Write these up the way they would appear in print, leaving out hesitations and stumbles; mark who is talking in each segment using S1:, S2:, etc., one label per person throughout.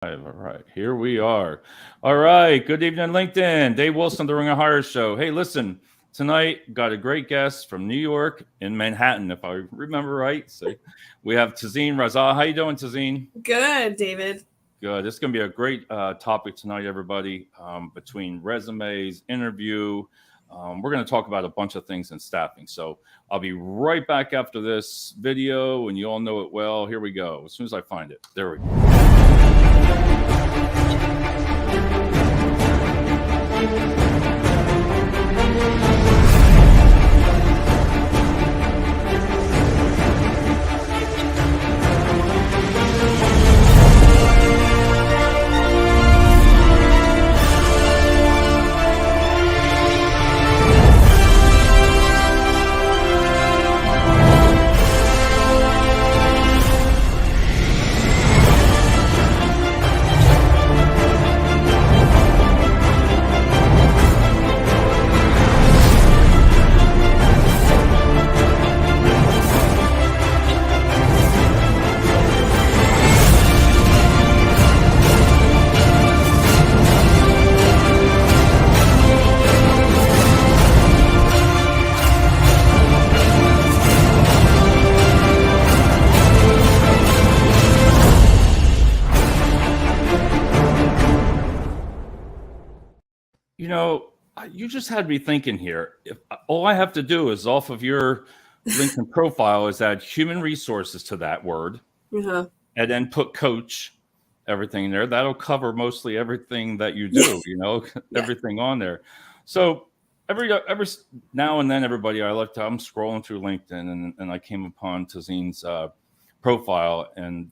S1: All right, here we are. All right, good evening, LinkedIn. Dave Wilson, the Ring of Hire Show. Hey, listen, tonight got a great guest from New York in Manhattan, if I remember right. So we have Tazeen Raza. How you doing, Tazeen?
S2: Good, David.
S1: Good. This is going to be a great topic tonight, everybody. Between resumes, interview, we're going to talk about a bunch of things in staffing. So I'll be right back after this video, and you all know it well. Here we go. As soon as I find it, there we go. You know, you just had me thinking here. If all I have to do is off of your LinkedIn profile is add human resources to that word,
S2: Uh-huh.
S1: and then put coach, everything in there. That'll cover mostly everything that you do.
S2: Yeah.
S1: Everything on there. So every now and then, everybody, I'm scrolling through LinkedIn, and I came upon Tazeen's profile, and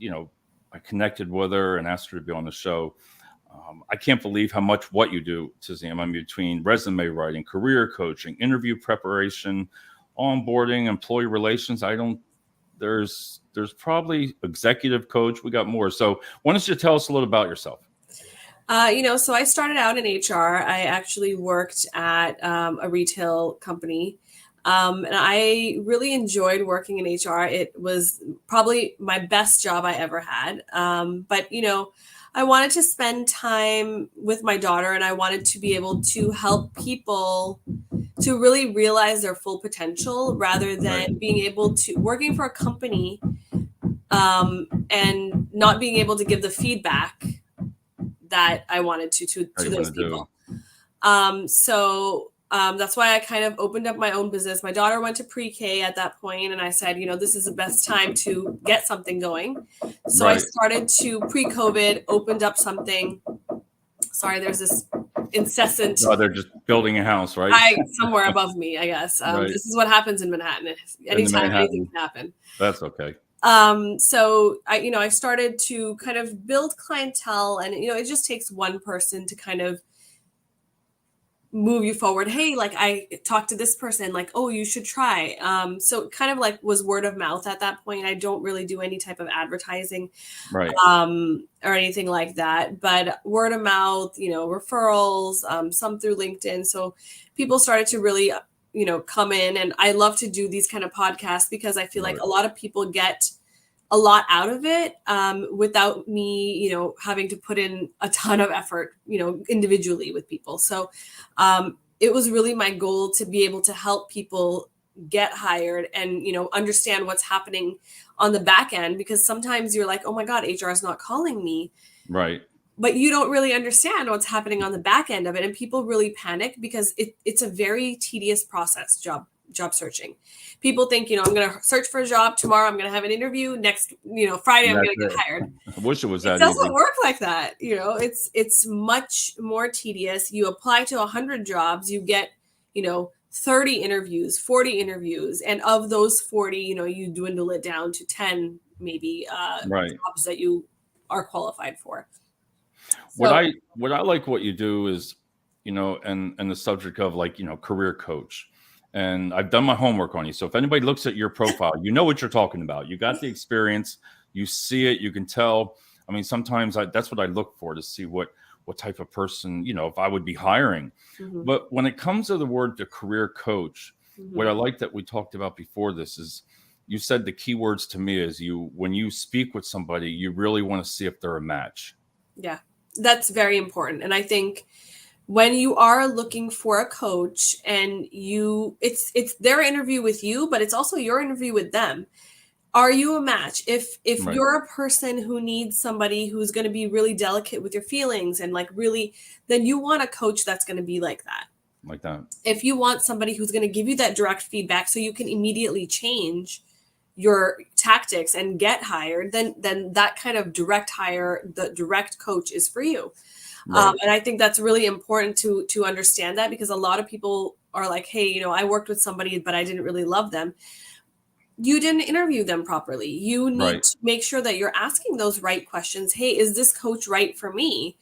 S1: I connected with her and asked her to be on the show. I can't believe how much what you do, Tazeen. I'm between resume writing, career coaching, interview preparation, onboarding, employee relations. There's probably executive coach. We got more. So why don't you tell us a little about yourself?
S2: So I started out in HR. I actually worked at a retail company. And I really enjoyed working in HR. It was probably my best job I ever had. But I wanted to spend time with my daughter, and I wanted to be able to help people to really realize their full potential rather than being able to working for a company and not being able to give the feedback that I wanted to those people. That's why I kind of opened up my own business. My daughter went to pre-K at that point, and I said, this is the best time to get something going. So I started to pre-COVID, opened up something. Sorry, there's this incessant.
S1: Oh, they're just building a house, right?
S2: Somewhere above me, I guess. This is what happens in Manhattan. Anytime anything can happen.
S1: That's okay.
S2: So I started to kind of build clientele, and it just takes one person to kind of move you forward. Hey, like I talked to this person, like, oh, you should try. So it kind of like was word of mouth at that point. I don't really do any type of advertising, or anything like that, but word of mouth, referrals, some through LinkedIn. So people started to really, come in, and I love to do these kind of podcasts because I feel like a lot of people get a lot out of it without me, having to put in a ton of effort, individually with people. So it was really my goal to be able to help people get hired and, understand what's happening on the back end, because sometimes you're like, oh my God, HR is not calling me.
S1: Right.
S2: But you don't really understand what's happening on the back end of it. And people really panic because it's a very tedious process, job searching. People think, I'm going to search for a job tomorrow. I'm going to have an interview next, Friday, I'm going to get hired.
S1: I wish it was that
S2: easy. It doesn't
S1: easy.
S2: work like that. It's much more tedious. You apply to 100 jobs, you get, 30 interviews, 40 interviews. And of those 40, you dwindle it down to 10, maybe jobs that you are qualified for.
S1: So, what I like what you do is, and the subject of career coach. And I've done my homework on you. So if anybody looks at your profile, you know what you're talking about. You got the experience, you see it, you can tell. I mean, sometimes that's what I look for to see what type of person, if I would be hiring. Mm-hmm. But when it comes to the word, the career coach, what I like that we talked about before this is you said the key words to me is when you speak with somebody, you really want to see if they're a match.
S2: Yeah, that's very important. And I think when you are looking for a coach and it's their interview with you, but it's also your interview with them. Are you a match? If
S1: Right.
S2: you're a person who needs somebody who's going to be really delicate with your feelings and like really, then you want a coach that's going to be like that.
S1: Like that.
S2: If you want somebody who's going to give you that direct feedback so you can immediately change your tactics and get hired, then that kind of direct hire, the direct coach is for you.
S1: Right.
S2: And I think that's really important to understand that, because a lot of people are like, hey, you know, I worked with somebody, but I didn't really love them. You didn't interview them properly. You need
S1: Right.
S2: to make sure that you're asking those right questions. Hey, is this coach right for me?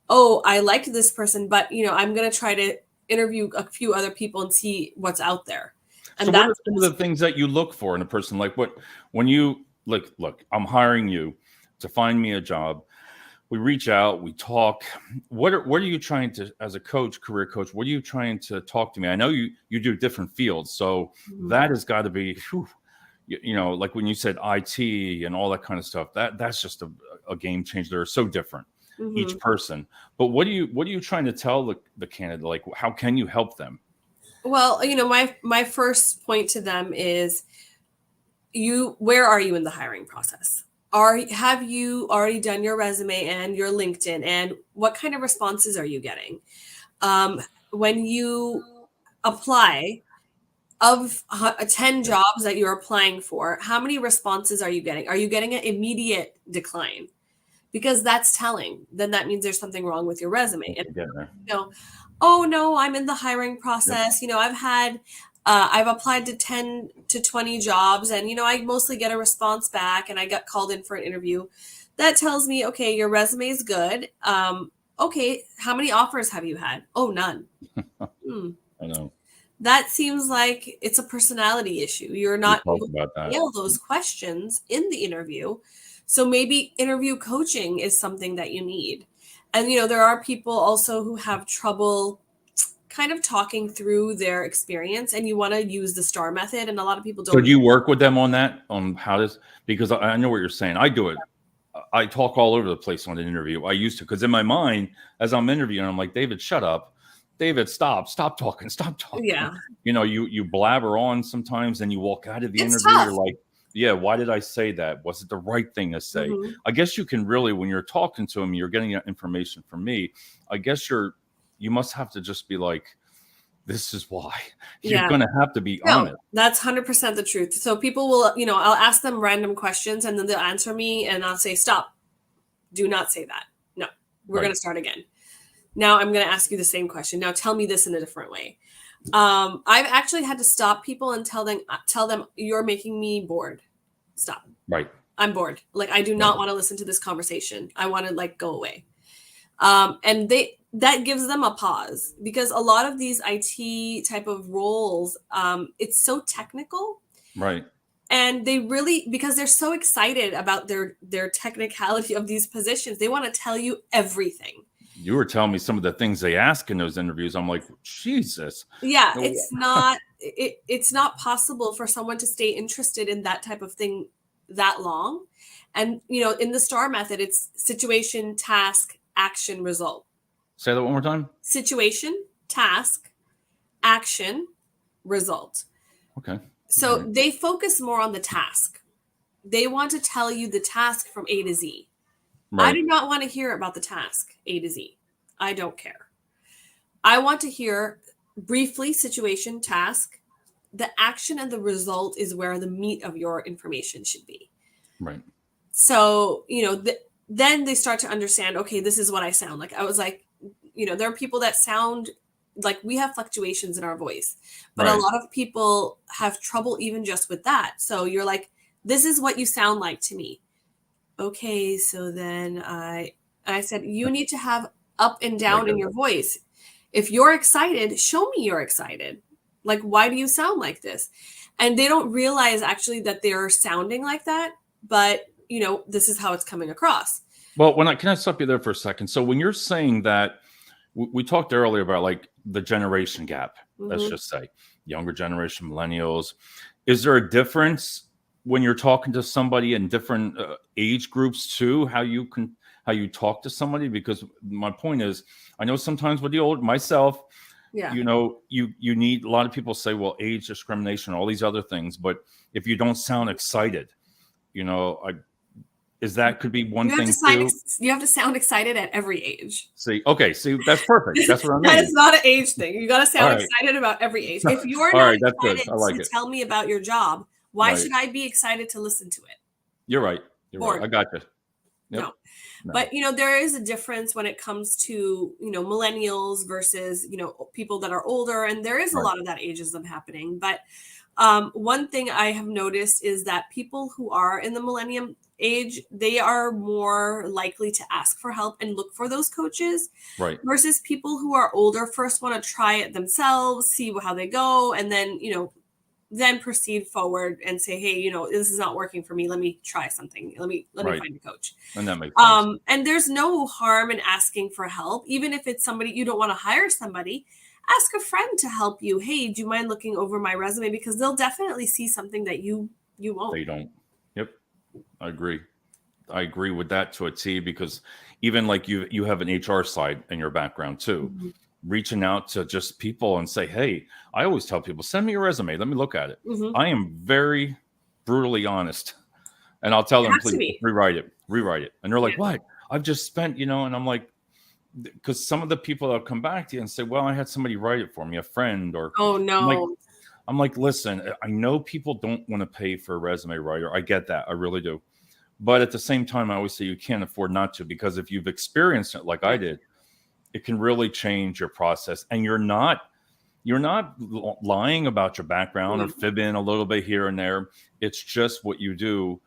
S2: Oh, I liked this person, but you know, I'm going to try to interview a few other people and see what's out there. And
S1: So what are
S2: that's
S1: some of the things that you look for in a person? Like when you look, I'm hiring you to find me a job. We reach out, we talk. What are you trying to, as a coach, career coach, what are you trying to talk to me? I know you do different fields. So that has got to be, you know, like when you said IT and all that kind of stuff, that's just a game changer. They're so different, each person. But what are you trying to tell the candidate? Like, how can you help them?
S2: Well, you know, my first point to them is where are you in the hiring process? Have you already done your resume and your LinkedIn, and what kind of responses are you getting? When you apply, of 10 jobs that you're applying for, how many responses are you getting? Are you getting an immediate decline? Because that's telling. Then that means there's something wrong with your resume. And you know, oh no, I'm in the hiring process. You know, I've applied to 10 to 20 jobs, and you know, I mostly get a response back and I got called in for an interview. That tells me, okay, your resume is good. Okay, how many offers have you had? Oh, none.
S1: I know.
S2: That seems like it's a personality issue. You're not able
S1: About
S2: to
S1: that.
S2: nail those questions in the interview. So maybe interview coaching is something that you need. And, you know, there are people also who have trouble kind of talking through their experience, and you want to use the STAR method. And a lot of people don't.
S1: So do you work with them on that, on how to, because I know what you're saying. I do it. I talk all over the place on an interview. I used to, because in my mind, as I'm interviewing, I'm like, David, shut up. David, stop talking.
S2: Yeah.
S1: You know, you blabber on sometimes and you walk out of the
S2: It's
S1: interview.
S2: tough.
S1: You're like, yeah, why did I say that? Was it the right thing to say?
S2: Mhm.
S1: I guess you can really, when you're talking to them, you're getting information from me. I guess you must have to just be like, this is why. You're
S2: Yeah.
S1: going to have to be
S2: No,
S1: honest.
S2: that's 100% the truth. So people will, you know, I'll ask them random questions and then they'll answer me and I'll say, stop. Do not say that. No, we're going to start again. Now I'm going to ask you the same question. Now tell me this in a different way. I've actually had to stop people and tell them you're making me bored. Stop.
S1: Right.
S2: I'm bored. Like, I do not want to listen to this conversation. I want to like go away. And that gives them a pause, because a lot of these IT type of roles, it's so technical.
S1: Right.
S2: And they really, because they're so excited about their technicality of these positions, they want to tell you everything.
S1: You were telling me some of the things they ask in those interviews. I'm like, Jesus.
S2: Yeah, it's not possible for someone to stay interested in that type of thing that long. And, you know, in the STAR method, it's situation, task, action, result.
S1: Say that one more time.
S2: Situation, task, action, result.
S1: Okay.
S2: So they focus more on the task. They want to tell you the task from A to Z. Right. I do not want to hear about the task A to Z. I don't care. I want to hear briefly situation, task. The action and the result is where the meat of your information should be.
S1: Right.
S2: So, you know, then they start to understand, okay, this is what I sound like. I was like, you know, there are people that sound like we have fluctuations in our voice, but a lot of people have trouble even just with that. So you're like, this is what you sound like to me. Okay, so then I said, you need to have up and down in your voice. If you're excited, show me you're excited. Like, why do you sound like this? And they don't realize actually that they're sounding like that, but you know, this is how it's coming across.
S1: Well, can I stop you there for a second? So when you're saying that, we talked earlier about like the generation gap, let's just say younger generation, millennials. Is there a difference when you're talking to somebody in different age groups too? how you talk to somebody. Because my point is, I know sometimes with the old myself,
S2: Yeah.
S1: you know, you need, a lot of people say, well, age discrimination, all these other things, but if you don't sound excited, you know, is that could be one
S2: You have to
S1: thing too.
S2: you have to sound excited at every age.
S1: See, okay, see, that's perfect. That's what I
S2: That
S1: mean.
S2: is not an age thing. You got to
S1: All
S2: sound
S1: right,
S2: excited about every age. If you're
S1: all
S2: not
S1: right, that's good.
S2: excited
S1: I like
S2: to
S1: it.
S2: tell me about your job, why
S1: Right,
S2: should I be excited to listen to it?
S1: you're right. You're right.
S2: Bored.
S1: I got you. Yep.
S2: No.
S1: No.
S2: But there is a difference when it comes to, millennials versus, people that are older. And there is a
S1: Right.
S2: lot of that ageism happening. But one thing I have noticed is that people who are in the millennium age, they are more likely to ask for help and look for those coaches
S1: Right.
S2: versus people who are older first want to try it themselves, see how they go, and then proceed forward and say, hey, this is not working for me. Let me try something. Let me
S1: Right.
S2: find a coach.
S1: And that makes sense.
S2: And there's no harm in asking for help, even if it's somebody you don't want to hire somebody. Ask a friend to help you. Hey, do you mind looking over my resume? Because they'll definitely see something that you won't.
S1: They don't. Yep. I agree. I agree with that to a T, because even like you have an HR side in your background too.
S2: Mhm.
S1: Reaching out to just people and say, hey, I always tell people, send me your resume. Let me look at it.
S2: Mhm.
S1: I am very brutally honest. And I'll tell
S2: You
S1: them,
S2: have to
S1: please
S2: be.
S1: rewrite it. And they're like,
S2: Yeah.
S1: what? I've just spent, and I'm like, because some of the people that'll come back to you and say, well, I had somebody write it for me, a friend, or
S2: Oh no.
S1: I'm like, listen, I know people don't want to pay for a resume writer. I get that. I really do. But at the same time, I always say you can't afford not to, because if you've experienced it like I did, it can really change your process. And you're not lying about your background or fibbing a little bit here and there. It's just what you do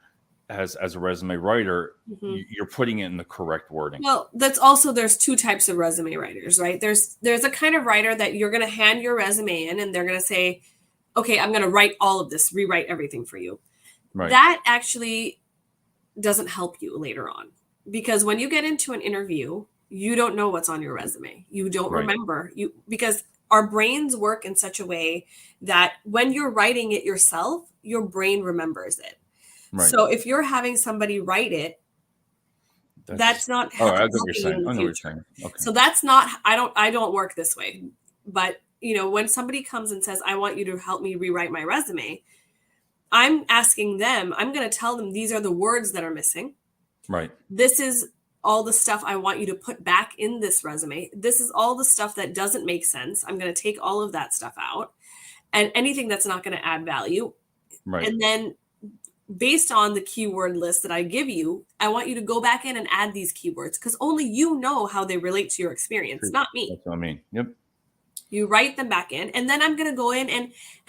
S1: as a resume writer.
S2: Mhm.
S1: You're putting it in the correct wording.
S2: Well, there's two types of resume writers, right? There's a kind of writer that you're going to hand your resume in and they're going to say, okay, I'm going to write all of this, rewrite everything for you.
S1: Right.
S2: That actually doesn't help you later on, because when you get into an interview, you don't know what's on your resume. You don't
S1: Right.
S2: remember, because our brains work in such a way that when you're writing it yourself, your brain remembers it.
S1: Right.
S2: So if you're having somebody write it, that's not
S1: I know what
S2: helping
S1: you're
S2: you
S1: saying.
S2: in the
S1: I know what you're
S2: future.
S1: saying. Okay.
S2: So that's not, I don't work this way. But, when somebody comes and says, I want you to help me rewrite my resume, I'm asking them, I'm going to tell them these are the words that are missing.
S1: Right.
S2: This is all the stuff I want you to put back in this resume. This is all the stuff that doesn't make sense. I'm going to take all of that stuff out, and anything that's not going to add value.
S1: Right.
S2: And then based on the keyword list that I give you, I want you to go back in and add these keywords, because only you know how they relate to your experience, not me.
S1: That's what I mean. Yep.
S2: You write them back in, and then I'm going to go in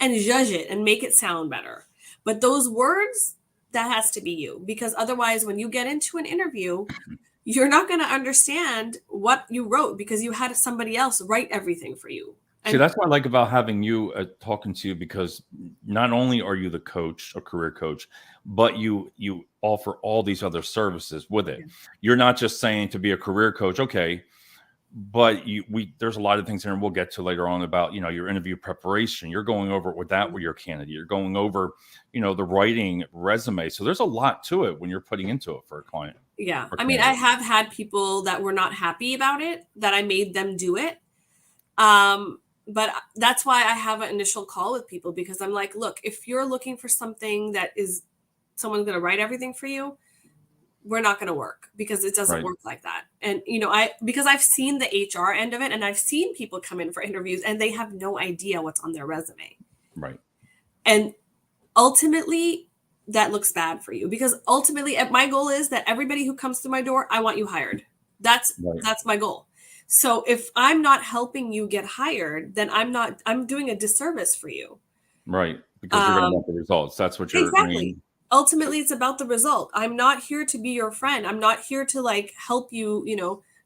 S2: and judge it and make it sound better. But those words, that has to be you, because otherwise when you get into an interview, you're not going to understand what you wrote because you had somebody else write everything for you.
S1: See, that's what I like about having you talking to you, because not only are you the coach, a career coach, but you offer all these other services with it.
S2: Yeah.
S1: You're not just saying to be a career coach, okay, but there's a lot of things here, and we'll get to later on about, your interview preparation. You're going over it with that with your candidate. You're going over, the writing resume. So there's a lot to it when you're putting into it for a client.
S2: Yeah. I mean, I have had people that were not happy about it, that I made them do it. But that's why I have an initial call with people, because I'm like, look, if you're looking for something that is someone's going to write everything for you, we're not going to work, because it doesn't work like that. And, because I've seen the HR end of it, and I've seen people come in for interviews and they have no idea what's on their resume.
S1: Right.
S2: And ultimately that looks bad for you, because ultimately my goal is that everybody who comes through my door, I want you hired. That's my goal. So if I'm not helping you get hired, then I'm doing a disservice for you.
S1: Right. Because you're going to want the results. That's what you're
S2: exactly. Ultimately, it's about the result. I'm not here to be your friend. I'm not here to help you,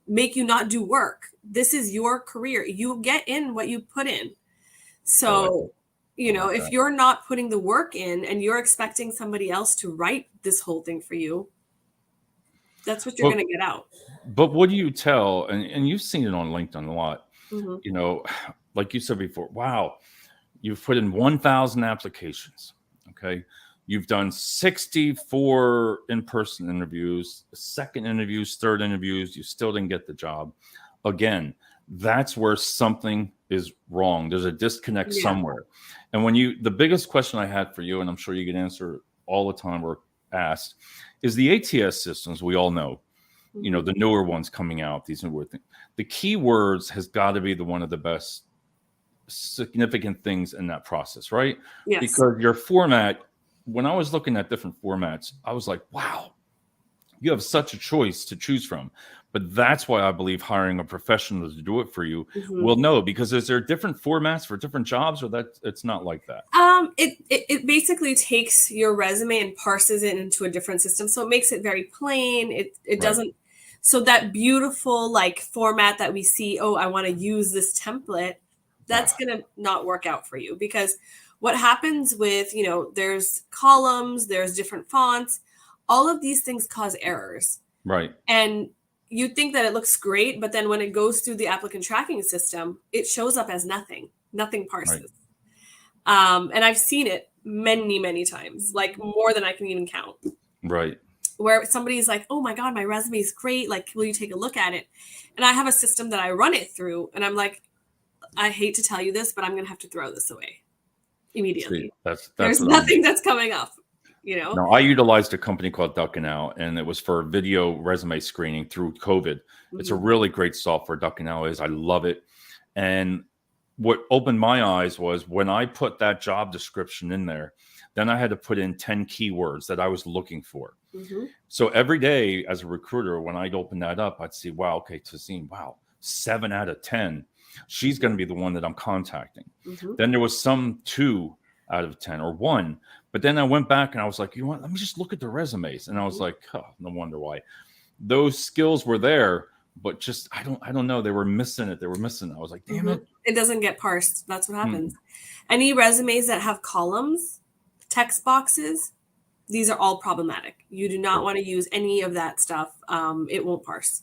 S2: make you not do work. This is your career. You get in what you put in. So, if you're not putting the work in and you're expecting somebody else to write this whole thing for you, that's what you're going to get out.
S1: But what do you tell, and you've seen it on LinkedIn a lot,
S2: Mm-hmm.
S1: Like you said before, wow, you've put in 1,000 applications. Okay. You've done 64 in-person interviews, second interviews, third interviews. You still didn't get the job. Again, that's where something is wrong. There's a disconnect
S2: Yeah.
S1: somewhere. And the biggest question I had for you, and I'm sure you can answer all the time or asked, is the ATS systems we all know, the newer ones coming out, these newer things. The keywords has got to be one of the best significant things in that process, right?
S2: Yes.
S1: Because your format, when I was looking at different formats, I was like, wow, you have such a choice to choose from. But that's why I believe hiring a professional to do it for you will know, because is there different formats for different jobs, or that it's not like that?
S2: It basically takes your resume and parses it into a different system. So it makes it very plain. It doesn't, so that beautiful like format that we see, oh, I want to use this template, that's going to not work out for you, because what happens with, there's columns, there's different fonts, all of these things cause errors.
S1: Right.
S2: And you think that it looks great, but then when it goes through the applicant tracking system, it shows up as nothing parses. Right. And I've seen it many, many times, like more than I can even count.
S1: Right.
S2: Where somebody's like, oh my God, my resume is great. Like, will you take a look at it? And I have a system that I run it through, and I'm like, I hate to tell you this, but I'm going to have to throw this away immediately.
S1: See,
S2: there's nothing that's coming up.
S1: No, I utilized a company called Duck and Out, and it was for video resume screening through COVID. It's a really great software. Duck and Out is. I love it. And what opened my eyes was when I put that job description in there, then I had to put in 10 keywords that I was looking for. So every day as a recruiter, when I'd open that up, I'd see, wow, okay, Tazeen, wow, 7 out of 10. She's going to be the one that I'm contacting. Then there was some 2 out of 10 or 1. But then I went back and I was like, you know what? Let me just look at the resumes. And I was like, oh, no wonder why. Those skills were there, but just I don't know. They were missing it. I was like, damn it.
S2: It doesn't get parsed. That's what happens. Any resumes that have columns, text boxes, these are all problematic. You do not want to use any of that stuff. It won't parse.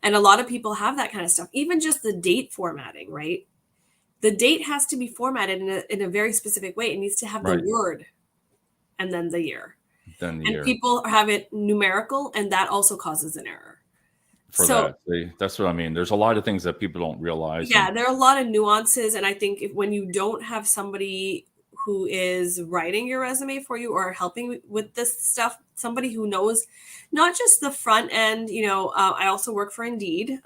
S2: And a lot of people have that kind of stuff. Even just the date formatting, right? The date has to be formatted in a very specific way. It needs to have the word and then the year. And people have it numerical, and that also causes an error.
S1: That's what I mean. There's a lot of things that people don't realize.
S2: Yeah, there are a lot of nuances. And I think when you don't have somebody who is writing your resume for you or helping with this stuff, somebody who knows not just the front end, I also work for Indeed.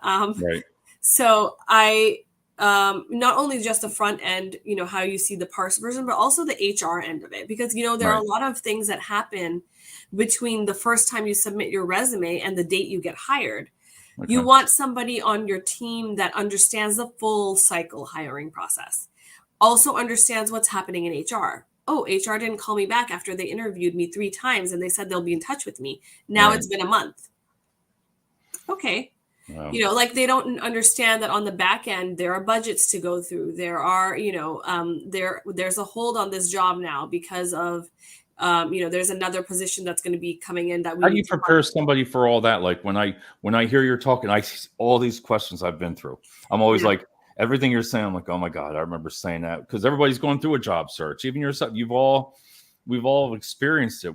S2: So I not only just the front end, how you see the parse version, but also the HR end of it, because, there are a lot of things that happen between the first time you submit your resume and the date you get hired. You want somebody on your team that understands the full cycle hiring process, also understands what's happening in HR. Oh, HR didn't call me back after they interviewed me 3 times and they said they'll be in touch with me. Now it's been a month. Okay. Wow. Like they don't understand that on the back end, there are budgets to go through. There are, there's a hold on this job now because of, there's another position that's going to be coming in that we.
S1: How do you prepare somebody for all that? Like when I hear you're talking, I see all these questions I've been through. I'm always like, everything you're saying, I'm like, oh my God, I remember saying that, because everybody's going through a job search. Even yourself, we've all experienced it.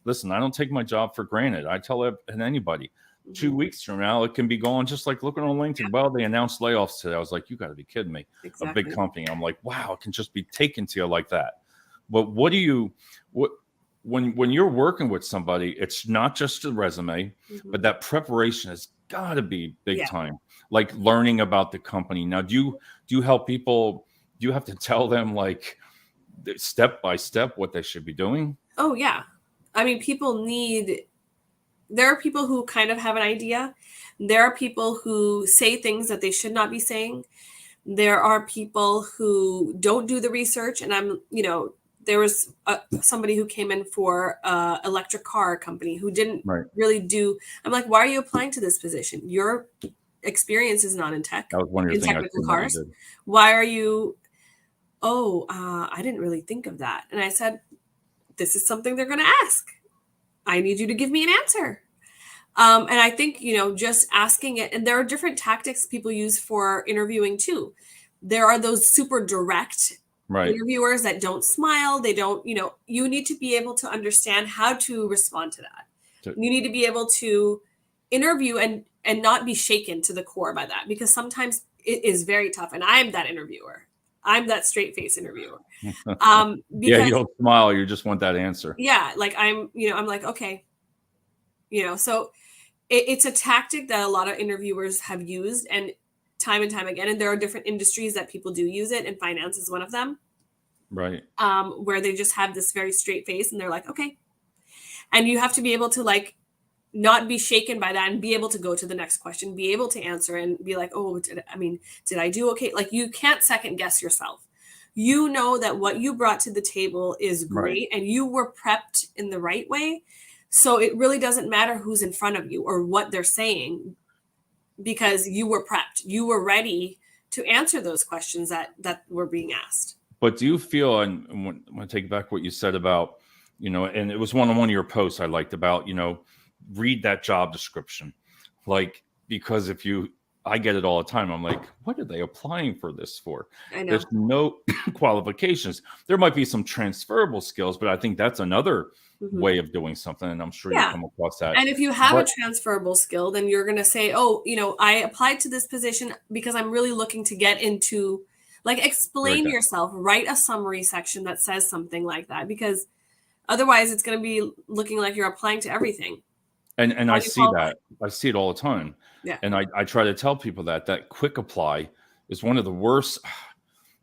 S1: Listen, I don't take my job for granted. I tell anybody. 2 weeks from now, it can be gone. Just like looking on LinkedIn. Well, they announced layoffs today. I was like, you got to be kidding me. Exactly. A big company. I'm like, wow, it can just be taken to you like that. But when you're working with somebody, it's not just the resume, but that preparation has got to be big time. Like learning about the company. Now, do you help people? Do you have to tell them like step by step what they should be doing?
S2: Oh yeah. I mean, there are people who kind of have an idea. There are people who say things that they should not be saying. There are people who don't do the research. And there was somebody who came in for an electric car company who didn't really do. I'm like, why are you applying to this position? Your experience is not in tech.
S1: That was one of your
S2: technical cars. Why are you? I didn't really think of that. And I said, this is something they're going to ask. I need you to give me an answer. And I think, just asking it, and there are different tactics people use for interviewing too. There are those super direct
S1: Right.
S2: Interviewers that don't smile, they don't, you need to be able to understand how to respond to that.
S1: To-
S2: You need to be able to interview and not be shaken to the core by that, because sometimes it is very tough. And I'm that interviewer. I'm that straight face interviewer.
S1: Yeah, you
S2: Because
S1: don't smile. You just want that answer.
S2: yeah, like I'm like, okay, so it's a tactic that a lot of interviewers have used and time again. And there are different industries that people do use it, and finance is one of them.
S1: Right.
S2: Where they just have this very straight face and they're like, okay. And you have to be able to like not be shaken by that and be able to go to the next question, be able to answer and be like, oh, did I do okay? Like, you can't second guess yourself. You know that what you brought to the table is great, and you were prepped in the right way. So it really doesn't matter who's in front of you or what they're saying, because you were prepped. You were ready to answer those questions that were being asked.
S1: But do you feel, and I want to take back what you said about, and it was one of your posts I liked about, read that job description. Like, because I get it all the time. I'm like, what are they applying for this for?
S2: I know.
S1: There's no qualifications. There might be some transferable skills, but I think that's another way of doing something. And I'm sure you come across that.
S2: And if you have a transferable skill, then you're going to say, oh, I applied to this position because I'm really looking to get into, like, explain yourself, write a summary section that says something like that, because otherwise it's going to be looking like you're applying to everything.
S1: And I see that. I see it all the time.
S2: Yeah.
S1: And I try to tell people that quick apply is one of the worst.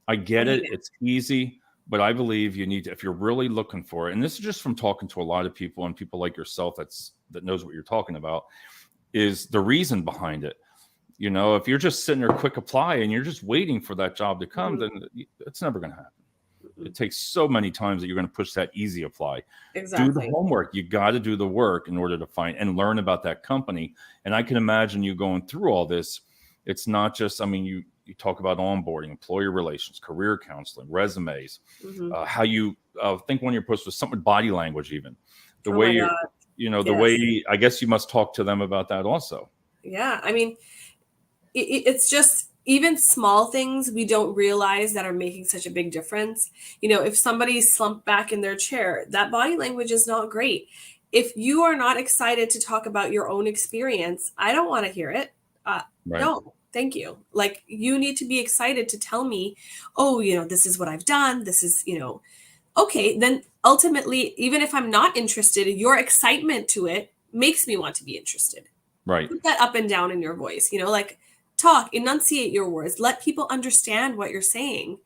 S1: I get it. It's easy, but I believe you need to, if you're really looking for it, and this is just from talking to a lot of people and people like yourself that knows what you're talking about, is the reason behind it. If you're just sitting there quick apply and you're just waiting for that job to come, then it's never going to happen. It takes so many times that you're going to push that easy apply.
S2: Exactly.
S1: Do the homework. You got to do the work in order to find and learn about that company. And I can imagine you going through all this. It's not just, you talk about onboarding, employee relations, career counseling, resumes, how you think one of your posts was something with body language, even the way the way, I guess you must talk to them about that also.
S2: Yeah. It's just, even small things we don't realize that are making such a big difference. If somebody's slumped back in their chair, that body language is not great. If you are not excited to talk about your own experience, I don't want to hear it. No, thank you. Like, you need to be excited to tell me, oh, this is what I've done. This is, okay. Then ultimately, even if I'm not interested, your excitement to it makes me want to be interested.
S1: Right.
S2: Put that up and down in your voice, like, talk, enunciate your words, let people understand what you're saying.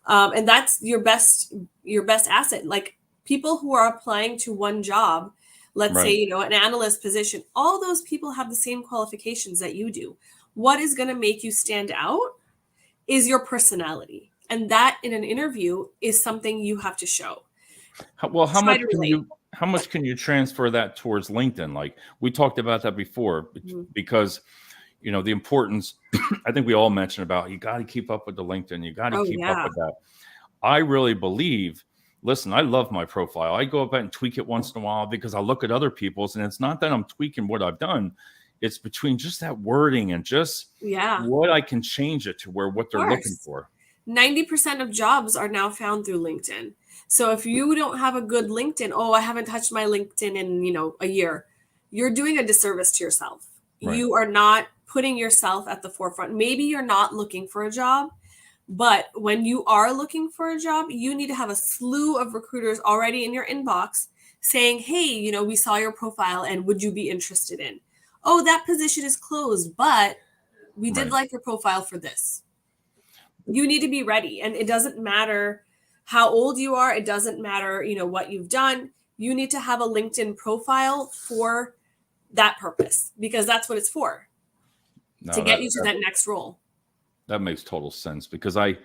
S2: And that's your best asset. Like, people who are applying to one job, let's say, an analyst position, all those people have the same qualifications that you do. What is going to make you stand out is your personality. And that in an interview is something you have to show.
S1: Well, how much can you transfer that towards LinkedIn? Like, we talked about that before, because the importance, I think we all mentioned about, you got to keep up with the LinkedIn. You got to keep up with that. I really believe, listen, I love my profile. I go up and tweak it once in a while because I look at other people's, and it's not that I'm tweaking what I've done. It's between just that wording and just what I can change it to what they're looking for.
S2: 90% of jobs are now found through LinkedIn. So if you don't have a good LinkedIn, I haven't touched my LinkedIn in, a year, you're doing a disservice to yourself. Right. You are not putting yourself at the forefront. Maybe you're not looking for a job, but when you are looking for a job, you need to have a slew of recruiters already in your inbox saying, hey, we saw your profile and would you be interested in? Oh, that position is closed, but we did like your profile for this. You need to be ready. And it doesn't matter how old you are. It doesn't matter, what you've done. You need to have a LinkedIn profile for that purpose, because that's what it's for. To get you to that next role.
S1: That makes total sense, because I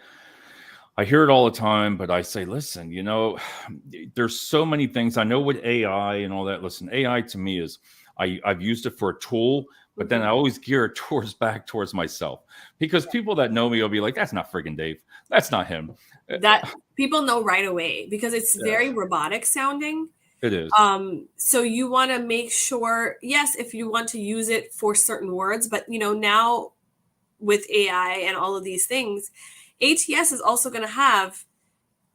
S1: hear it all the time, but I say, listen, there's so many things. I know with AI and all that. Listen, AI to me is, I've used it for a tool, but then I always gear it back towards myself, because people that know me will be like, that's not friggin' Dave. That's not him.
S2: That people know right away, because it's very robotic sounding.
S1: It is.
S2: So you want to make sure, yes, if you want to use it for certain words, but now with AI and all of these things, ATS is also going to have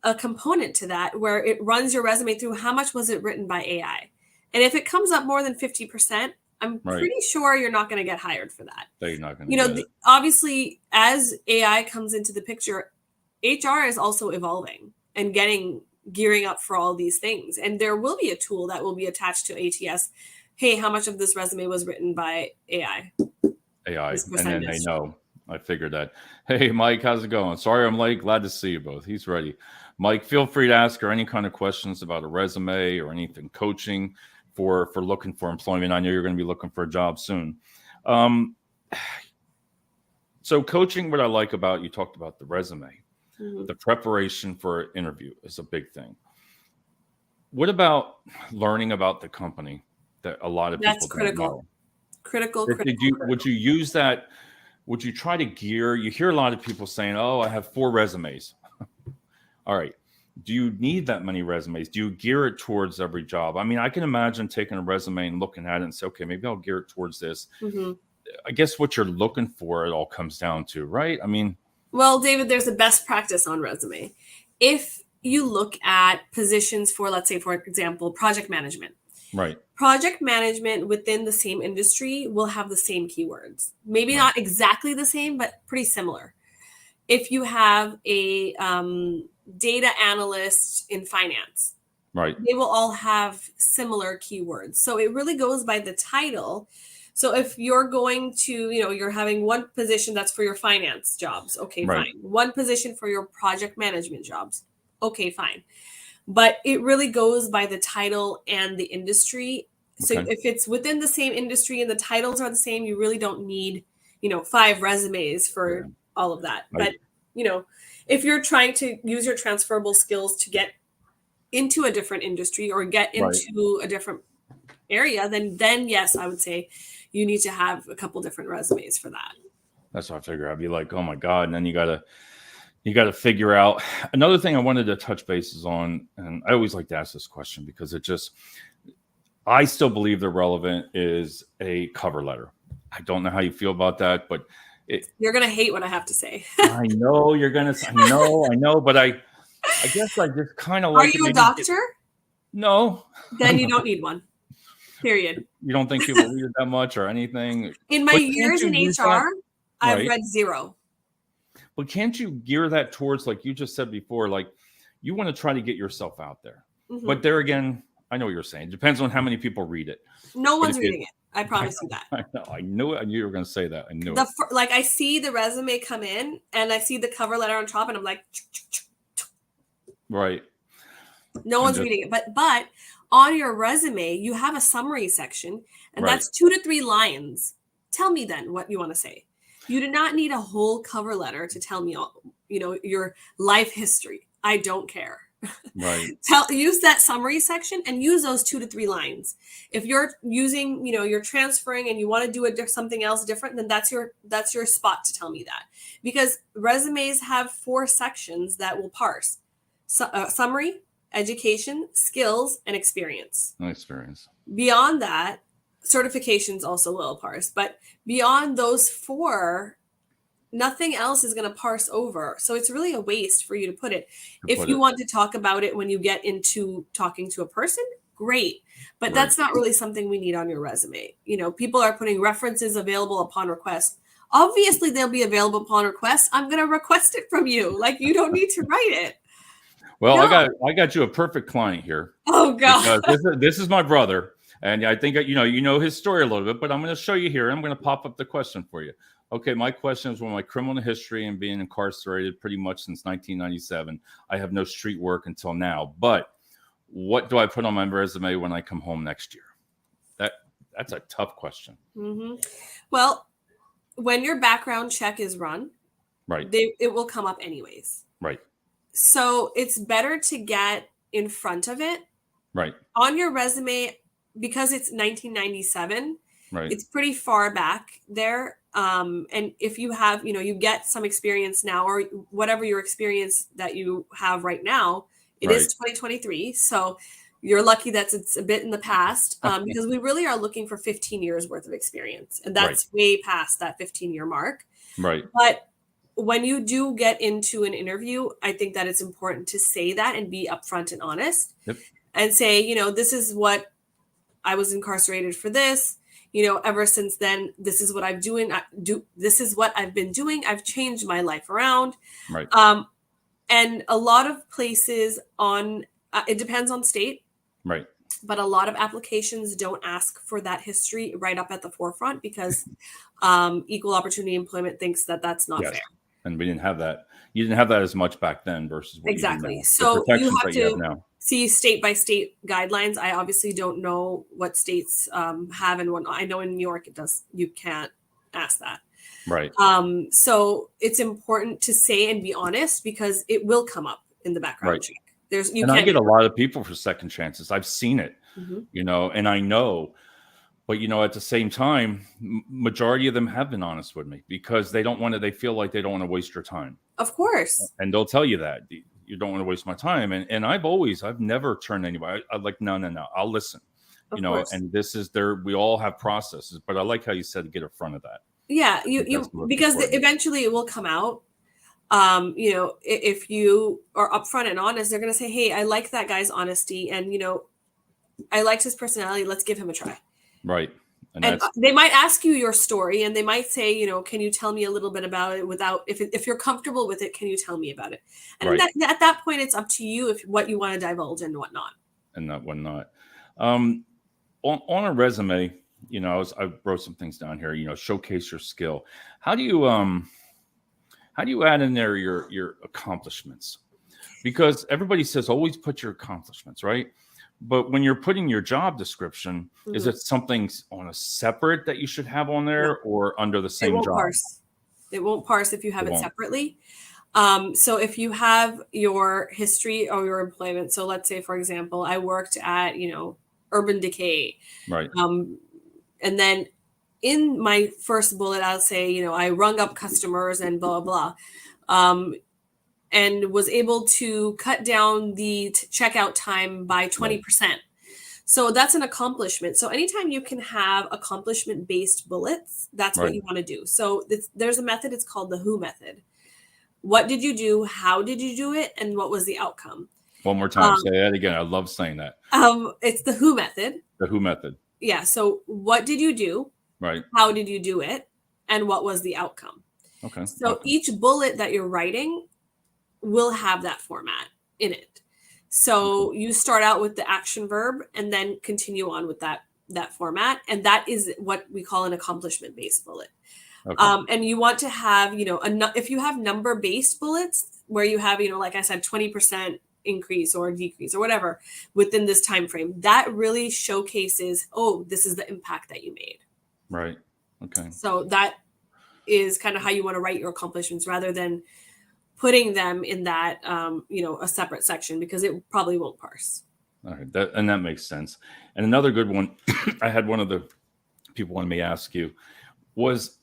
S2: a component to that where it runs your resume through how much was it written by AI. And if it comes up more than 50%, I'm
S1: Right.
S2: pretty sure you're not going to get hired for that.
S1: They're not going to get it.
S2: Obviously, as AI comes into the picture, HR is also evolving and gearing up for all these things. And there will be a tool that will be attached to ATS. Hey, how much of this resume was written by AI?
S1: AI. And then they know. I figured that. Hey, Mike, how's it going? Sorry I'm late. Glad to see you both. He's ready. Mike, feel free to ask her any kind of questions about a resume or anything coaching for looking for employment. I know you're going to be looking for a job soon. So coaching, what I like about, you talked about the resume. Mm-hmm. The preparation for an interview is a big thing. What about learning about the company that a lot of people don't know? Critical. Would you use that? Would you try to gear? You hear a lot of people saying, oh, I have 4 resumes. All right. Do you need that many resumes? Do you gear it towards every job? I mean, I can imagine taking a resume and looking at it and say, okay, maybe I'll gear it towards this. Mm-hmm. I guess what you're looking for, it all comes down to, right? I mean,
S2: well, David, there's a best practice on resume. If you look at positions for, let's say, for example, project management.
S1: Right.
S2: Project management within the same industry will have the same keywords. Maybe not exactly the same, but pretty similar. If you have a data analyst in finance,
S1: right,
S2: they will all have similar keywords. So it really goes by the title. So if you're going to, you're having one position that's for your finance jobs, okay, fine. One position for your project management jobs, okay, fine. But it really goes by the title and the industry. So if it's within the same industry and the titles are the same, you really don't need, 5 resumes for all of that. Right. But, if you're trying to use your transferable skills to get into a different industry or get into a different area, then yes, I would say you need to have a couple different resumes for that.
S1: That's what I figure. I'd be like, oh my God. And then you got to figure out another thing I wanted to touch bases on. And I always like to ask this question because I still believe they're relevant, is a cover letter. I don't know how you feel about that, but
S2: you're going to hate what I have to say.
S1: I know you're going to, I know, but I guess I just kind of like.
S2: Are you a doctor?
S1: No.
S2: Then you don't need one. Period.
S1: You don't think people read it that much or anything?
S2: In my years in HR, I've read 0.
S1: But can't you gear that towards, like you just said before, like you want to try to get yourself out there. Mm-hmm. But there again, I know what you're saying. It depends on how many people read it.
S2: No one's reading it. I promise you that.
S1: I know. I knew it. I knew you were going to say that. I knew
S2: it. Like I see the resume come in and I see the cover letter on top and I'm like,
S1: right.
S2: No one's reading it. But on your resume, you have a summary section and that's 2 to 3 lines. Tell me then what you want to say. You do not need a whole cover letter to tell me all, your life history. I don't care.
S1: Right.
S2: Use that summary section and use those 2 to 3 lines. If you're using, you're transferring and you want to do something else different, then that's your spot to tell me that. Because resumes have 4 sections that will parse: summary, education, skills, and experience. Beyond that, certifications also will parse, but beyond those 4, nothing else is going to parse over. So it's really a waste for you to put it. If you want to talk about it when you get into talking to a person, great. But that's not really something we need on your resume. People are putting references available upon request. Obviously, they'll be available upon request. I'm going to request it from you. Like, you don't need to write it.
S1: Well, no. I got you a perfect client here.
S2: Oh, God.
S1: This is my brother. And I think, you know his story a little bit, but I'm going to show you here. I'm going to pop up the question for you. Okay, my question is, with my criminal history and being incarcerated pretty much since 1997, I have no street work until now. But what do I put on my resume when I come home next year? That's a tough question.
S2: Mm-hmm. Well, when your background check is run, it will come up anyways.
S1: Right.
S2: So it's better to get in front of it.
S1: Right.
S2: On your resume, because it's 1997, it's pretty far back there. And if you have, you get some experience now, or whatever your experience that you have right now, it is 2023. So you're lucky that it's a bit in the past, because we really are looking for 15 years worth of experience. And that's way past that 15-year mark.
S1: Right.
S2: But when you do get into an interview, I think that it's important to say that and be upfront and honest
S1: Yep.
S2: and say, this is what I was incarcerated for this. Ever since then, this is what I'm doing. This is what I've been doing. I've changed my life around.
S1: Right.
S2: And a lot of places it depends on state.
S1: Right.
S2: But a lot of applications don't ask for that history right up at the forefront because equal opportunity employment thinks that that's not fair.
S1: And we didn't have that. You didn't have that as much back then versus what
S2: exactly.
S1: You do now.
S2: So
S1: the protections
S2: you have
S1: that
S2: to
S1: you have now.
S2: See state by state guidelines. I obviously don't know what states have and whatnot. I know in New York it does. You can't ask that.
S1: Right.
S2: So it's important to say and be honest because it will come up in the background check.
S1: I get a lot of people for second chances. I've seen it,
S2: mm-hmm.
S1: And I know, but at the same time, majority of them have been honest with me because they feel like they don't want to waste your time.
S2: Of course.
S1: And they'll tell you that you don't want to waste my time. And I've never turned anybody. I'm like, no, I'll listen,
S2: of course.
S1: And this is we all have processes, but I like how you said to get in front of that.
S2: Yeah. Because eventually it will come out. If you are upfront and honest, they're going to say, hey, I like that guy's honesty. And, I liked his personality. Let's give him a try.
S1: Right.
S2: And they might ask you your story and they might say, can you tell me a little bit about it if you're comfortable with it, can you tell me about it? And
S1: right.
S2: at that point, it's up to you what you want to divulge and whatnot.
S1: And whatnot. On a resume, I wrote some things down here, showcase your skill. How do you add in there your accomplishments? Because everybody says always put your accomplishments, right? But when you're putting your job description, mm-hmm. is it something on a separate that you should have on there or under the same job?
S2: It won't parse if you have it separately. So if you have your history or your employment, so let's say, for example, I worked at, Urban Decay.
S1: Right.
S2: And then in my first bullet, I'll say, I rung up customers and blah, blah, blah. And was able to cut down the checkout time by 20%. Right. So that's an accomplishment. So anytime you can have accomplishment-based bullets, that's right. what you want to do. So there's a method, it's called the WHO method. What did you do? How did you do it? And what was the outcome?
S1: One more time, say that again. I love saying that.
S2: It's the WHO method.
S1: The WHO method.
S2: Yeah. So what did you do?
S1: Right.
S2: How did you do it? And what was the outcome?
S1: Okay.
S2: So each bullet that you're writing will have that format in it. So you start out with the action verb and then continue on with that format. And that is what we call an accomplishment-based bullet. Okay. And you want to have, if you have number-based bullets where you have, like I said, 20% increase or decrease or whatever within this time frame, that really showcases, this is the impact that you made.
S1: Right. Okay.
S2: So that is kind of how you want to write your accomplishments rather than putting them in that, a separate section because it probably won't parse.
S1: All right. That makes sense. And another good one, I had one of the people wanted me to ask you was,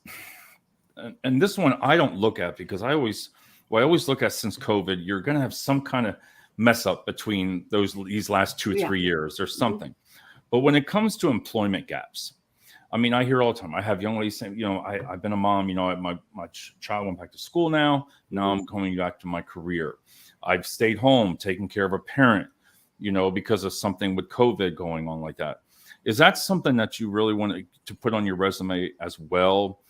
S1: and this one I don't look at because I always look at since COVID, you're going to have some kind of mess up between these last 2-3 years or something. Mm-hmm. But when it comes to employment gaps, I mean, I hear all the time. I have young ladies saying, I've been a mom, my child went back to school now. Now I'm coming back to my career. I've stayed home taking care of a parent, because of something with COVID going on like that. Is that something that you really want to put on your resume as well?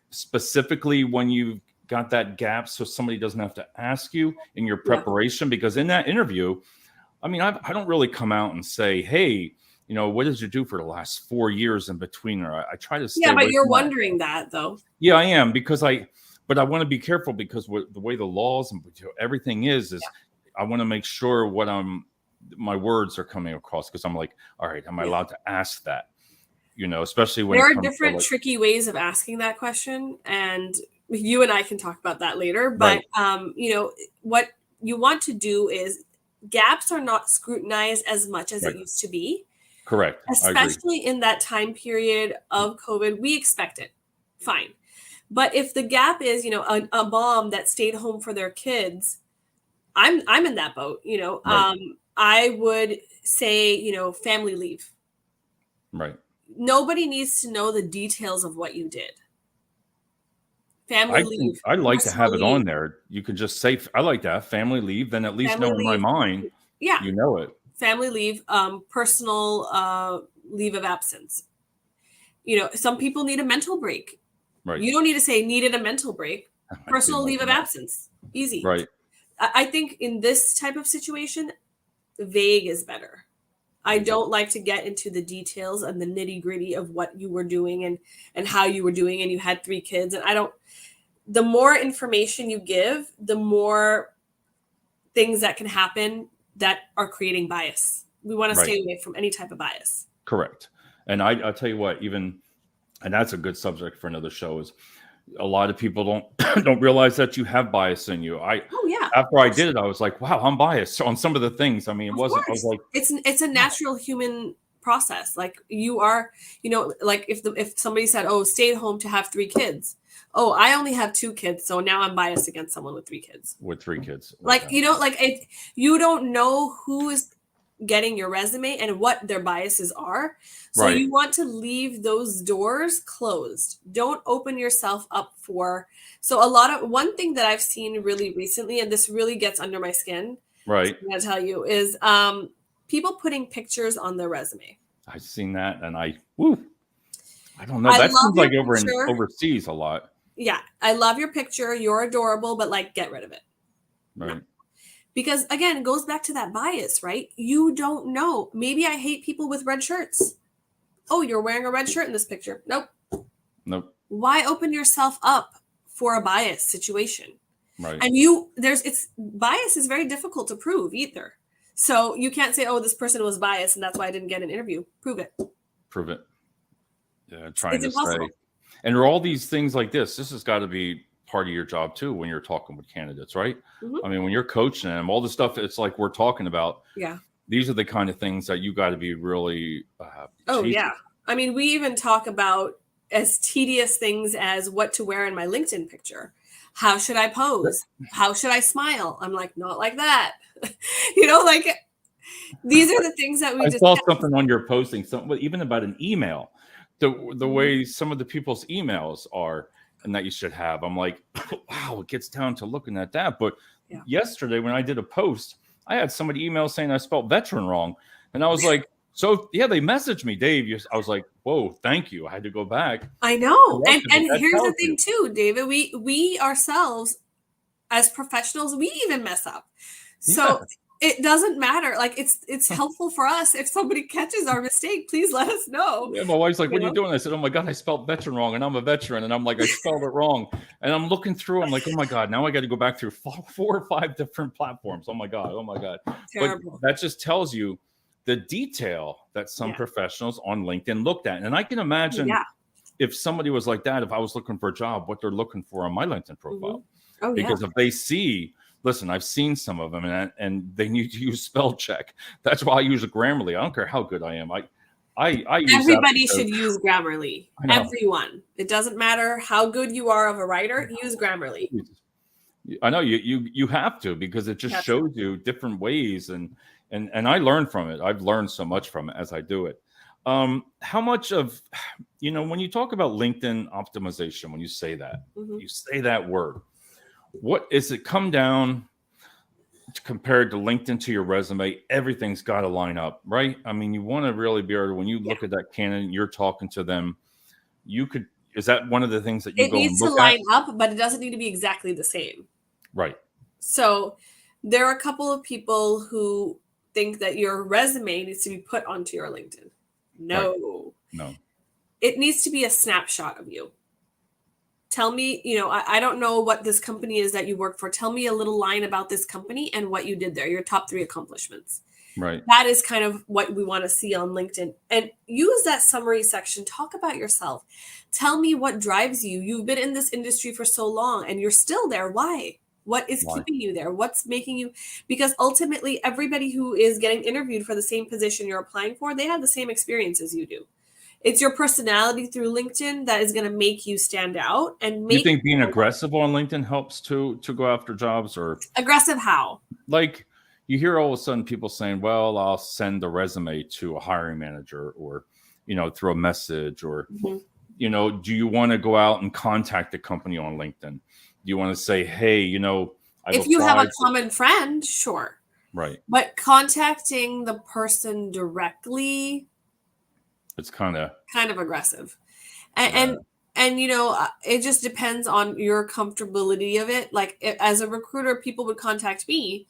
S1: Specifically when you've got that gap so somebody doesn't have to ask you in your preparation? Because in that interview, I mean, I don't really come out and say, hey, what did you do for the last 4 years in between? Or I try to stay.
S2: Yeah, but you're wondering that though.
S1: Yeah, I am but I want to be careful because the way the laws and everything is I want to make sure my words are coming across because I'm like, all right, am I allowed to ask that? Especially when
S2: there are different tricky ways of asking that question, and you and I can talk about that later. But right. What you want to do is gaps are not scrutinized as much as it used to be.
S1: Correct.
S2: Especially in that time period of COVID, we expect it. Fine. But if the gap is, a mom that stayed home for their kids, I'm in that boat, Right. I would say, family leave.
S1: Right.
S2: Nobody needs to know the details of what you did. Family leave,
S1: I like to
S2: personal
S1: have it
S2: leave,
S1: on there. You could just say, I like that family leave. Then at least
S2: family
S1: know in my
S2: leave.
S1: mind,
S2: Yeah,
S1: you know it.
S2: family leave, personal leave of absence. You know, some people need a mental break.
S1: Right.
S2: You don't need to say needed a mental break.
S1: I do
S2: Personal
S1: more
S2: leave of
S1: than that.
S2: absence. Easy.
S1: Right.
S2: I think in this type of situation, vague is better. I don't like to get into the details and the nitty gritty of what you were doing and how you were doing, and you had 3 kids. And I don't, the more information you give, the more things that can happen that are creating bias. We want to
S1: Right.
S2: stay away from any type of bias.
S1: Correct. And I'll tell you what, even, and that's a good subject for another show, is a lot of people don't realize that you have bias in you.
S2: Oh yeah.
S1: After I did it, I was like, wow, I'm biased on some of the things. I mean, it
S2: Of
S1: wasn't, I was
S2: course.
S1: like,
S2: It's a natural human process. Like you are, you know, like if somebody said, "Oh, stay at home to have 3 kids." Oh, I only have 2 kids, so now I'm biased against someone with 3 kids.
S1: with 3 kids.
S2: Like, you know, like you don't know who is getting your resume and what their biases are. So
S1: Right.
S2: you want to leave those doors closed. Don't open yourself up for. So one thing that I've seen really recently, and this really gets under my skin,
S1: Right.
S2: I'm going to tell you, is people putting pictures on their resume.
S1: I've seen that, and I don't know.
S2: I
S1: That
S2: love
S1: seems
S2: your
S1: like over in
S2: picture.
S1: overseas a lot.
S2: Yeah, I love your picture. You're adorable, but like, get rid of it.
S1: Right.
S2: No. Because again, it goes back to that bias, right? You don't know. Maybe I hate people with red shirts. Oh, you're wearing a red shirt in this picture. Nope.
S1: Nope.
S2: Why open yourself up for a bias situation?
S1: Right.
S2: And bias is very difficult to prove either. So you can't say, oh, this person was biased and that's why I didn't get an interview. Prove it.
S1: Prove it. Yeah, trying
S2: It's
S1: to
S2: impossible.
S1: say. And there are all these things like this. This has got to be part of your job too when you're talking with candidates, right?
S2: Mm-hmm.
S1: I mean, when you're coaching them, all the stuff it's like we're talking about.
S2: Yeah.
S1: These are the kind of things that you got to be really.
S2: Yeah. I mean, we even talk about as tedious things as what to wear in my LinkedIn picture. How should I pose? How should I smile? I'm like, not like that. You know, like these are the things that we
S1: I
S2: just
S1: saw something on your posting, something even about an email, the way some of the people's emails are, and that you should have. I'm like, wow, it gets down to looking at that. But yesterday when I did a post, I had somebody email saying I spelled veteran wrong, and I was like, so yeah, they messaged me, Dave. I was like, whoa, thank you. I had to go back.
S2: I know, and here's the thing too, David. We ourselves as professionals, we even mess up. So it doesn't matter. Like it's helpful for us if somebody catches our mistake. Please let us know.
S1: Yeah, my wife's like, "What are you doing?" I said, "Oh my god, I spelled veteran wrong, and I'm a veteran." And I'm like, "I spelled it wrong." And I'm looking through. I'm like, "Oh my god, now I got to go back through 4 or 5 different platforms." Oh my god, oh my god.
S2: Terrible.
S1: But that just tells you the detail that some professionals on LinkedIn looked at. And I can imagine if somebody was like that, if I was looking for a job, what they're looking for on my LinkedIn profile.
S2: Mm-hmm. Oh,
S1: because if they see, listen, I've seen some of them, and they need to use spell check. That's why I use a Grammarly. I don't care how good I am. I use
S2: everybody should use Grammarly. Everyone. It doesn't matter how good you are of a writer. Use Grammarly.
S1: I know you have to, because it just shows you different ways, and I learn from it. I've learned so much from it as I do it. How much of, when you talk about LinkedIn optimization, when you say that, you say that word, what is it come down compared to LinkedIn to your resume? Everything's got to line up, right? I mean, you want to really be able to, when you look at that candidate, you're talking to them, is that one of the things that you go and look at? It needs to
S2: line up, but it doesn't need to be exactly the same.
S1: Right.
S2: So there are a couple of people who think that your resume needs to be put onto your LinkedIn. No. It needs to be a snapshot of you. Tell me, I don't know what this company is that you work for. Tell me a little line about this company and what you did there, your top 3 accomplishments.
S1: Right.
S2: That is kind of what we want to see on LinkedIn. And use that summary section. Talk about yourself. Tell me what drives you. You've been in this industry for so long and you're still there. Why? What is keeping you there? What's making you? Because ultimately, everybody who is getting interviewed for the same position you're applying for, they have the same experience as you do. It's your personality through LinkedIn that is going to make you stand out. And
S1: you think being aggressive on LinkedIn helps to go after jobs? Or
S2: aggressive how?
S1: Like you hear all of a sudden people saying, well, I'll send a resume to a hiring manager, or through a message, or You know, do you want to go out and contact the company on LinkedIn? Do you want to say, hey, you know, I've
S2: If you have a
S1: applied
S2: common friend, sure.
S1: right.
S2: But contacting the person directly,
S1: It's kind of
S2: kind of aggressive.
S1: yeah,
S2: And you know, it just depends on your comfortability of it. Like as a recruiter, people would contact me.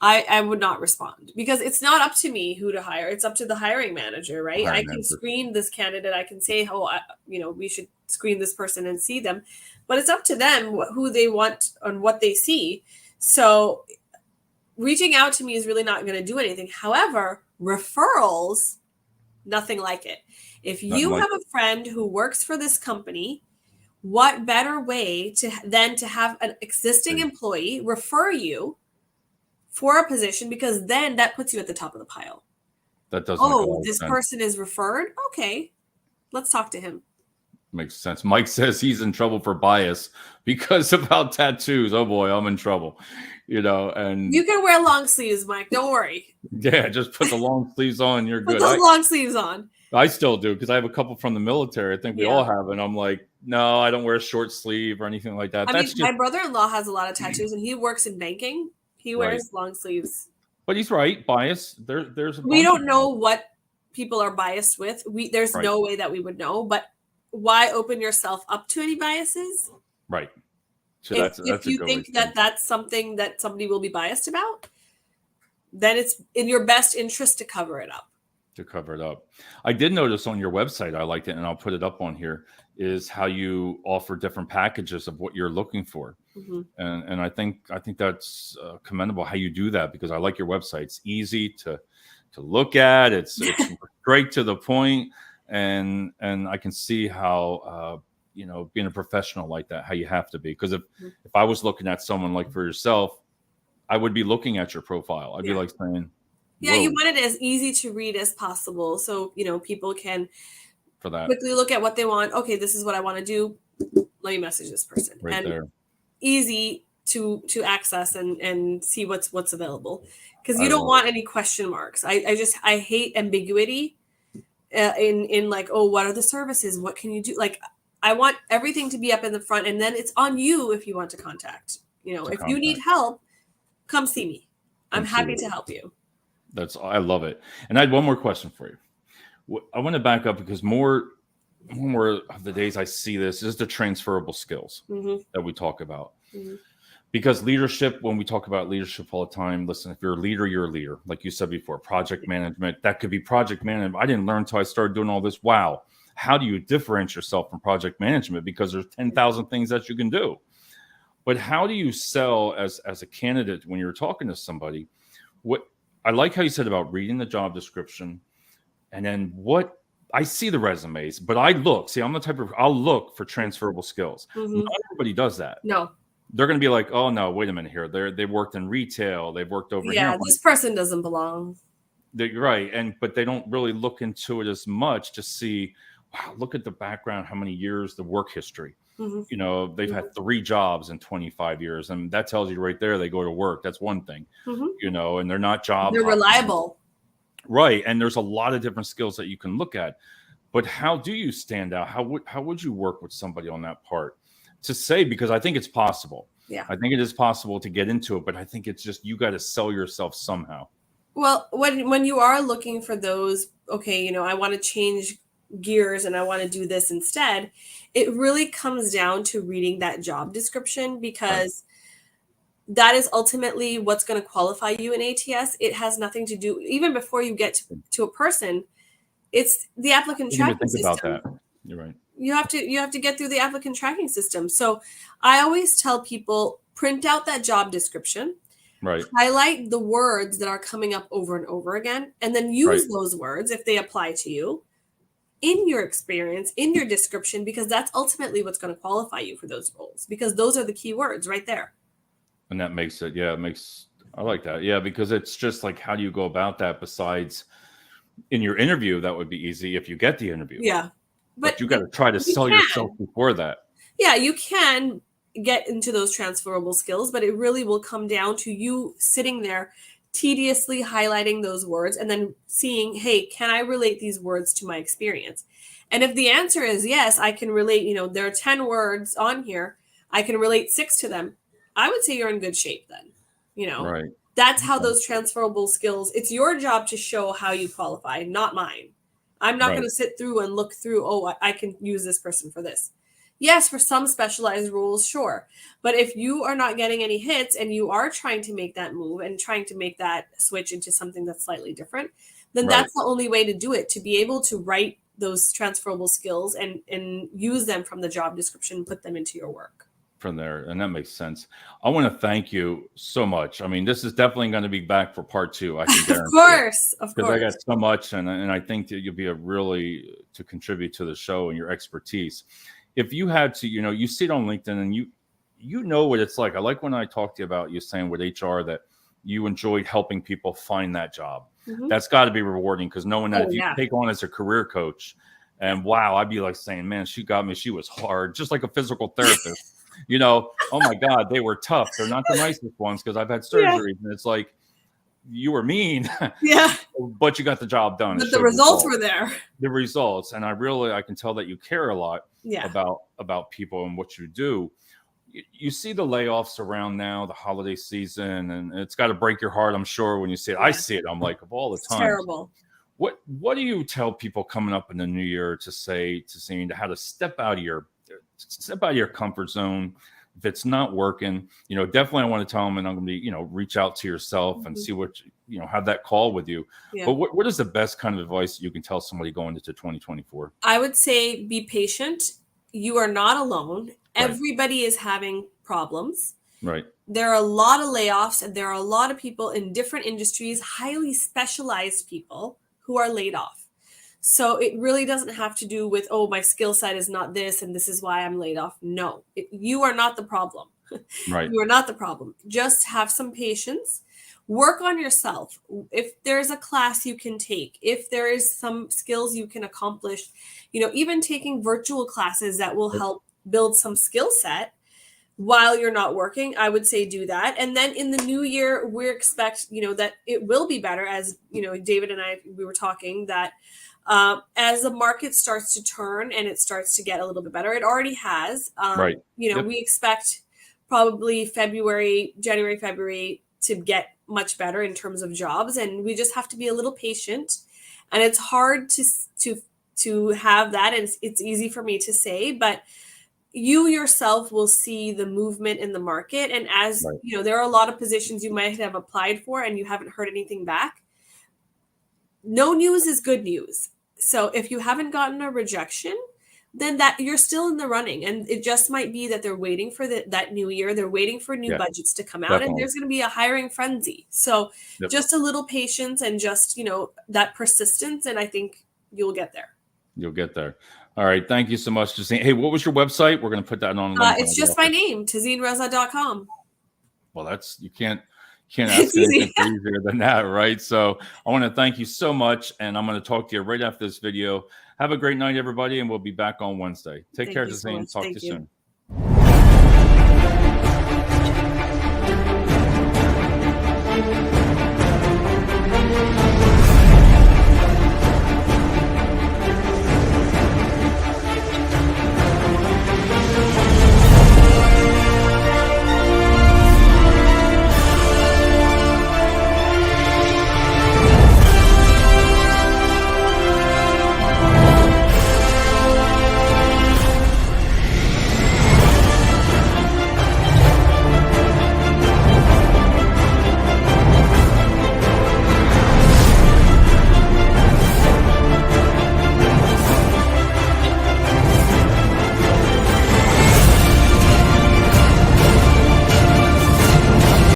S2: I would not respond because it's not up to me who to hire. It's up to the hiring manager, right? I
S1: hiring
S2: can
S1: manager.
S2: screen this candidate. I can say, oh, you know, we should screen this person and see them, but it's up to them who they want and what they see. So reaching out to me is really not going to do anything. However, referrals, nothing like it. If
S1: Nothing
S2: you
S1: like
S2: have a friend who works for this company, what better way than to have an existing employee refer you for a position, because then that puts you at the top of the pile.
S1: that does make a
S2: Oh,
S1: lot of
S2: this
S1: sense.
S2: person is referred? Okay, let's talk to him.
S1: Makes sense. Mike says he's in trouble for bias because about tattoos. Oh boy, I'm in trouble. You know, and
S2: You can wear long sleeves, Mike. Don't worry.
S1: yeah, just put the long sleeves on. You're
S2: Put
S1: good.
S2: those long sleeves on.
S1: I still do because I have a couple from the military. I think we
S2: Yeah.
S1: all have, and I'm like, no, I don't wear a short sleeve or anything like that.
S2: I
S1: That's
S2: mean, my
S1: just
S2: brother-in-law has a lot of tattoos and he works in banking. He
S1: right.
S2: wears long sleeves.
S1: But he's right. Bias. There's a
S2: We
S1: bunch
S2: don't
S1: of
S2: know what people are biased with. There's
S1: right.
S2: no way that we would know, but why open yourself up to any biases?
S1: Right. So
S2: If
S1: that's a
S2: you
S1: good way
S2: think
S1: to
S2: that
S1: think.
S2: that's something that somebody will be biased about, then it's in your best interest to cover it up.
S1: To cover it up. I did notice on your website, I liked it, and I'll put it up on here, is how you offer different packages of what you're looking for.
S2: Mm-hmm.
S1: And I think that's commendable how you do that, because I like your website. It's easy to look at. It's straight to the point, and I can see how you know, being a professional like that, how you have to be. Because if I was looking at someone like for yourself, I would be looking at your profile. I'd be like saying,
S2: yeah, you want it as easy to read as possible, so you know people can
S1: for that
S2: quickly look at what they want. Okay, this is what I want to do. Let me message this person.
S1: right
S2: and
S1: there.
S2: Easy to access and see what's available, because you don't want any question marks. I hate ambiguity in like, oh, what are the services? What can you do? Like, I want everything to be up in the front, and then it's on you if you want to contact. You know, if you need help, come see me. I'm happy to help you.
S1: I love it. And I had one more question for you. I want to back up because more of the days I see this is the transferable skills that we talk about. Because leadership, when we talk about leadership all the time, listen, if you're a leader, you're a leader. Like you said before, project management, that could be project management. I didn't learn until I started doing all this. Wow. How do you differentiate yourself from project management? Because there's 10,000 things that you can do. But how do you sell as a candidate when you're talking to somebody? What I like how you said about reading the job description, and then what I see the resumes, but I'm the type of, I'll look for transferable skills. Not everybody does that.
S2: No.
S1: They're going to be like, oh no, wait a minute here. They worked in retail. They've worked over here.
S2: Yeah, this person doesn't belong.
S1: Right. But they don't really look into it as much to see, wow, look at the background, how many years, the work history. You know, they've had 3 jobs in 25 years. And that tells you right there, they go to work. That's one thing, you know, and they're not job.
S2: They're reliable.
S1: Right. And there's a lot of different skills that you can look at. But how do you stand out? How would you work with somebody on that part to say, because I think it's possible.
S2: Yeah.
S1: I think it is possible to get into it, but I think it's just, you got to sell yourself somehow.
S2: Well, when you are looking for those, okay, you know, I want to change gears and I want to do this instead, it really comes down to reading that job description, because that is ultimately what's going to qualify you in ATS. It has nothing to do, even before you get to a person, it's the applicant tracking system.
S1: About that. You're right.
S2: You have to get through the applicant tracking system. So I always tell people, print out that job description,
S1: right?
S2: Highlight the words that are coming up over and over again, and then use those words if they apply to you in your experience, in your description, because that's ultimately what's going to qualify you for those roles, because those are the key words right there.
S1: And that makes it, I like that. Yeah, because it's just like, how do you go about that besides in your interview? That would be easy if you get the interview.
S2: Yeah.
S1: But you got to try to sell yourself before that.
S2: Yeah, you can get into those transferable skills, but it really will come down to you sitting there tediously highlighting those words and then seeing, hey, can I relate these words to my experience? And if the answer is yes, I can relate, there are 10 words on here, I can relate 6 to them. I would say you're in good shape then.
S1: Right.
S2: That's how
S1: Okay.
S2: those transferable skills, it's your job to show how you qualify, not mine. I'm not
S1: Right.
S2: going to sit through and look through, oh, I can use this person for this. Yes, for some specialized roles, sure. But if you are not getting any hits and you are trying to make that move and trying to make that switch into something that's slightly different, then
S1: Right.
S2: that's the only way to do it, to be able to write those transferable skills and use them from the job description, put them into your work.
S1: From there, and that makes sense. I want to thank you so much. I mean, this is definitely going to be back for part 2. I can guarantee.
S2: Of course,
S1: because I got so much, and I think that you'll be to contribute to the show and your expertise. If you had to, you see it on LinkedIn, and you know what it's like. I like when I talk to you about you saying with HR that you enjoyed helping people find that job.
S2: Mm-hmm.
S1: That's got to be rewarding, because knowing that if you take on as a career coach, and wow, I'd be like saying, man, she got me. She was hard, just like a physical therapist. Oh my God, they were tough. They're not the nicest ones, because I've had surgeries, and it's like, you were mean, but you got the job done.
S2: But the results were there.
S1: The results, and I can tell that you care a lot about people and what you do. You see the layoffs around now, the holiday season, and it's got to break your heart, I'm sure, when you see it. I see it. I'm like, of all the time,
S2: terrible.
S1: What do you tell people coming up in the new year to how to step out of your comfort zone? If it's not working, definitely I want to tell them, and I'm going to be, reach out to yourself and see what, have that call with you. Yeah. But what is the best kind of advice you can tell somebody going into 2024?
S2: I would say be patient. You are not alone. Right. Everybody is having problems.
S1: Right.
S2: There are a lot of layoffs, and there are a lot of people in different industries, highly specialized people who are laid off. So it really doesn't have to do with, oh, my skill set is not this, and this is why I'm laid off. No, you are not the problem.
S1: Right.
S2: You are not the problem. Just have some patience. Work on yourself. If there's a class you can take, if there is some skills you can accomplish, even taking virtual classes that will help build some skill set while you're not working, I would say do that. And then in the new year, we expect, that it will be better, as, David and I, we were talking that as the market starts to turn and it starts to get a little bit better, it already has.
S1: Right.
S2: We expect probably January, February to get much better in terms of jobs, and we just have to be a little patient. And it's hard to have that, and it's easy for me to say, but you yourself will see the movement in the market. And as there are a lot of positions you might have applied for and you haven't heard anything back. No news is good news. So if you haven't gotten a rejection, then that you're still in the running. And it just might be that they're waiting for that new year. They're waiting for new budgets to come out. Definitely. And there's going to be a hiring frenzy. So just a little patience and just, that persistence. And I think you'll get there.
S1: You'll get there. All right. Thank you so much, Tazeen. Hey, what was your website? We're going to put that on.
S2: It's just my name, TazeenRaza.com.
S1: Well, you can't ask anything easier than that, right? So I want to thank you so much, and I'm going to talk to you right after this video. Have a great night, everybody, and we'll be back on Wednesday. Take care, Tazeen. Talk to you soon.